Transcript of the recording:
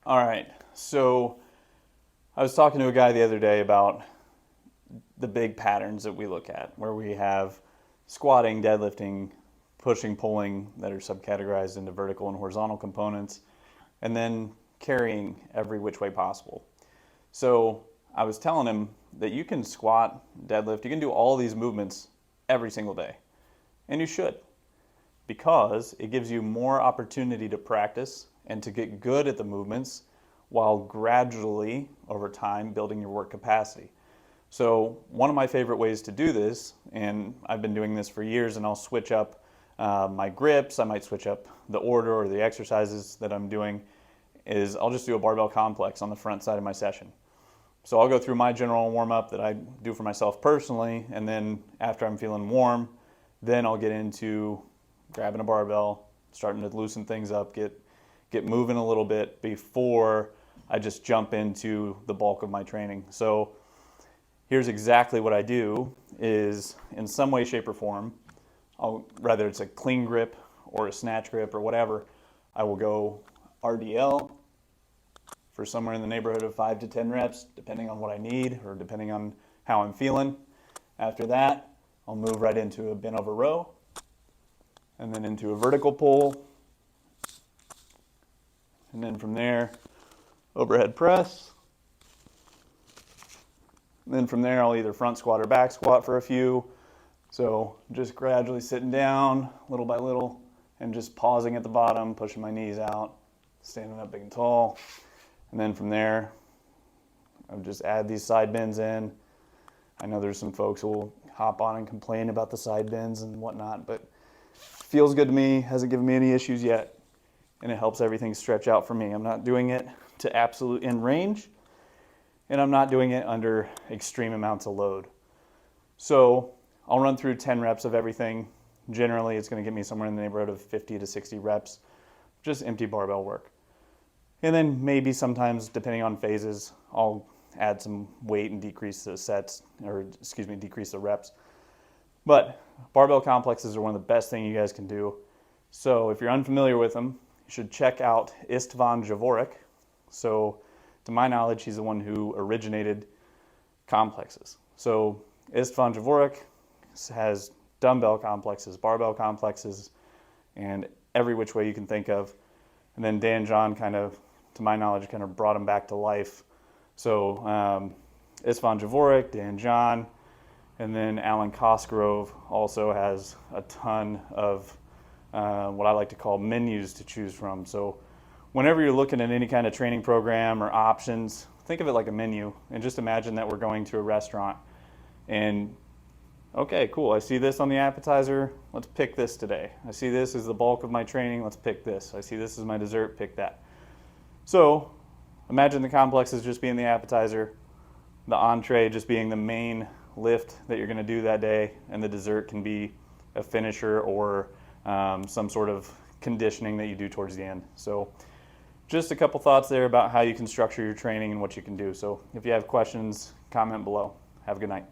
All right. So I was talking to a guy the other day about the big patterns that we look at, where we have squatting, deadlifting, pushing, pulling that are subcategorized into vertical and horizontal components, and then carrying every which way possible. So I was telling him that you can squat, deadlift, you can do all these movements every single day. And you should, because it gives you more opportunity to practice and to get good at the movements while gradually, over time, building your work capacity. So one of my favorite ways to do this, and I've been doing this for years, and I'll switch up my grips, I might switch up the order or the exercises that I'm doing, is I'll just do a barbell complex on the front side of my session. So I'll go through my general warm-up that I do for myself personally, and then after I'm feeling warm, then I'll get into grabbing a barbell, starting to loosen things up, get moving a little bit before I just jump into the bulk of my training. So here's exactly what I do is in some way, shape, or form, whether it's a clean grip or a snatch grip or whatever, I will go RDL for somewhere in the neighborhood of 5 to 10 reps, depending on what I need or depending on how I'm feeling. After that, I'll move right into a bent over row and then into a vertical pull. And then from there, overhead press. And then from there, I'll either front squat or back squat for a few. So just gradually sitting down little by little and just pausing at the bottom, pushing my knees out, standing up big and tall. And then from there, I'll just add these side bends in. I know there's some folks who will hop on and complain about the side bends and whatnot, but feels good to me, hasn't given me any issues yet, and it helps everything stretch out for me. I'm not doing it to absolute end range, and I'm not doing it under extreme amounts of load. So I'll run through 10 reps of everything. Generally, it's going to get me somewhere in the neighborhood of 50 to 60 reps, just empty barbell work. And then maybe sometimes, depending on phases, I'll add some weight and decrease the decrease the reps. But barbell complexes are one of the best things you guys can do. So if you're unfamiliar with them, you should check out Istvan Dvorak. So to my knowledge, he's the one who originated complexes. So Istvan Dvorak has dumbbell complexes, barbell complexes, and every which way you can think of. And then Dan John to my knowledge, brought him back to life. So Istvan Dvorak, Dan John, and then Alan Cosgrove also has a ton of what I like to call menus to choose from. So whenever you're looking at any kind of training program or options, think of it like a menu and just imagine that we're going to a restaurant and okay, cool, I see this on the appetizer, let's pick this today. I see this is the bulk of my training, let's pick this. I see this is my dessert, pick that. So imagine the complex as just being the appetizer, the entree just being the main lift that you're going to do that day, and the dessert can be a finisher or some sort of conditioning that you do towards the end. So just a couple thoughts there about how you can structure your training and what you can do. So if you have questions, comment below. Have a good night.